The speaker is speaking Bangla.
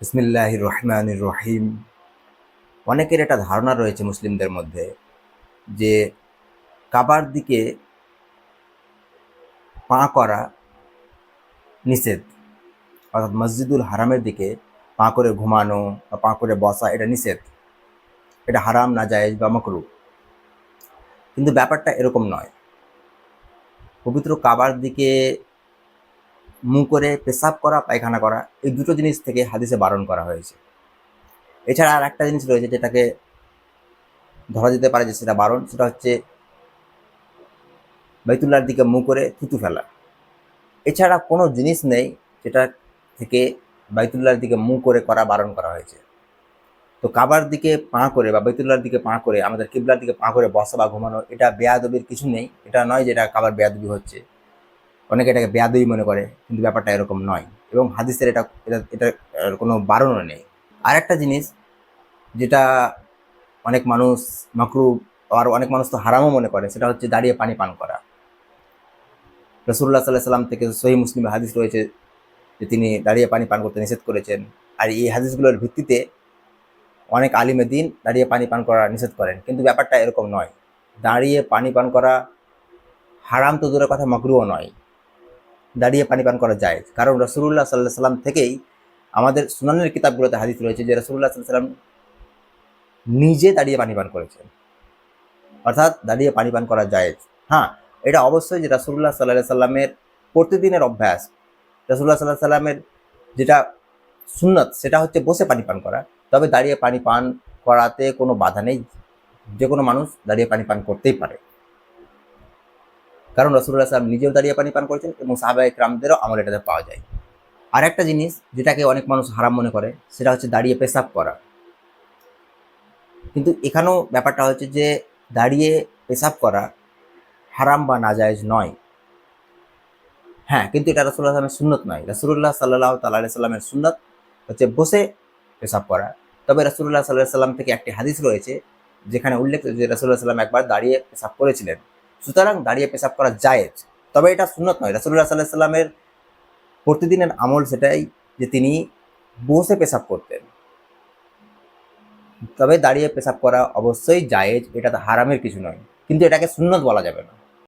বিসমিল্লাহির রহমানির রহিম। অনেকের একটা ধারণা রয়েছে মুসলিমদের মধ্যে যে কাবার দিকে পা করা নিষেধ, অর্থাৎ মসজিদুল হারামের দিকে পা করে ঘুমানো বা পা করে বসা এটা নিষেধ, এটা হারাম, নাজায়েজ বা মাকরুহ। কিন্তু ব্যাপারটা এরকম নয়। পবিত্র কাবার দিকে মুখ করে পেশাব করা, পায়খানা করা, এই দুটো জিনিস থেকে হাদিসে বারণ করা হয়েছে। এছাড়া আর একটা জিনিস রয়েছে যেটাকে ধরা যেতে পারে যে সেটা বারণ, সেটা হচ্ছে বাইতুল্লাহর দিকে মুখ করে থুতু ফেলা। এছাড়া কোনো জিনিস নেই যেটা থেকে বাইতুল্লাহর দিকে মুখ করে করা বারণ করা হয়েছে। তো কাবার দিকে পা করে বা বাইতুল্লাহর দিকে পা করে, আমাদের কিবলার দিকে পা করে বসা বা ঘুমানো, এটা বেয়াদবির কিছু নেই। এটা নয় যে এটা কাবার বেয়াদবি হচ্ছে, অনেকে এটাকে বেয়াদবি মনে করে, কিন্তু ব্যাপারটা এরকম নয়। এবং হাদিসের এটা এটা এটা কোনো বারণও নেই। আর একটা জিনিস যেটা অনেক মানুষ মাকরু, আর অনেক মানুষ তো হারামও মনে করে, সেটা হচ্ছে দাঁড়িয়ে পানি পান করা। রাসূলুল্লাহ সাল্লাল্লাহু আলাইহি ওয়াসাল্লাম থেকে সহিহ মুসলিমে হাদিস রয়েছে যে তিনি দাঁড়িয়ে পানি পান করতে নিষেধ করেছেন। আর এই হাদিসগুলোর ভিত্তিতে অনেক আলিমে দিন দাঁড়িয়ে পানি পান করা নিষেধ করেন, কিন্তু ব্যাপারটা এরকম নয়। দাঁড়িয়ে পানি পান করা হারাম তো দূরের কথা, মাকরুহও নয়। দাঁড়িয়ে পানি পান করা যায়, কারণ রাসূলুল্লাহ সাল্লাল্লাহু আলাইহি ওয়াসাল্লাম থেকেই আমাদের সুনানের কিতাবগুলোতে হাদিস রয়েছে যে রাসূলুল্লাহ সাল্লাল্লাহু আলাইহি ওয়াসাল্লাম নিজে দাঁড়িয়ে পানি পান করেছেন, অর্থাৎ দাঁড়িয়ে পানি পান করা যায়। হ্যাঁ, এটা অবশ্যই যে রাসূলুল্লাহ সাল্লাল্লাহু আলাইহি ওয়াসাল্লামের প্রতিদিনের অভ্যাস। রাসূলুল্লাহ সাল্লাল্লাহু আলাইহি ওয়াসাল্লামের যেটা সুন্নত সেটা হচ্ছে বসে পানি পান করা, তবে দাঁড়িয়ে পানি পান করাতে কোনো বাধা নেই। যে কোনো মানুষ দাঁড়িয়ে পানি পান করতেই পারে, কারণ রাসূলুল্লাহ সাল্লাল্লাহু আলাইহি ওয়াসাল্লাম নিজেও দাঁড়িয়ে পানি পান করেছেন এবং সাহাবায়ে কেরামদেরও আমল এটাতে পাওয়া যায়। আর একটা জিনিস যেটাকে অনেক মানুষ হারাম মনে করে, সেটা হচ্ছে দাঁড়িয়ে পেশাব করা। কিন্তু এখানেও ব্যাপারটা হচ্ছে যে দাঁড়িয়ে পেশাব করা হারাম বা নাজায়েজ নয়। হ্যাঁ, কিন্তু এটা রাসূলুল্লাহ সাল্লাল্লাহু আলাইহি ওয়াসাল্লামের সুন্নত নয়। রাসূলুল্লাহ সাল্লাল্লাহু তাআলা আলাইহি সাল্লামের সুন্নত হচ্ছে বসে পেশাব করা। তবে রাসূলুল্লাহ সাল্লাল্লাহু আলাইহি ওয়াসাল্লাম থেকে একটি হাদিস রয়েছে যেখানে উল্লেখ যে রাসূলুল্লাহ সাল্লাল্লাহু আলাইহি ওয়াসাল্লাম একবার দাঁড়িয়ে পেশাব করেছিলেন। সুতরাং দাঁড়িয়ে পেশাব করা জায়েজ, তবে এটা সুন্নত নয়। রাসূলুল্লাহ সাল্লাল্লাহু আলাইহি ওয়াসাল্লামের প্রতিদিনের আমল সেটাই যে তিনি বসে পেশাব করতেন। তবে দাঁড়িয়ে পেশাব করা অবশ্যই জায়েজ, এটা তো হারামের কিছু নয়, কিন্তু এটাকে সুন্নত বলা যাবে না।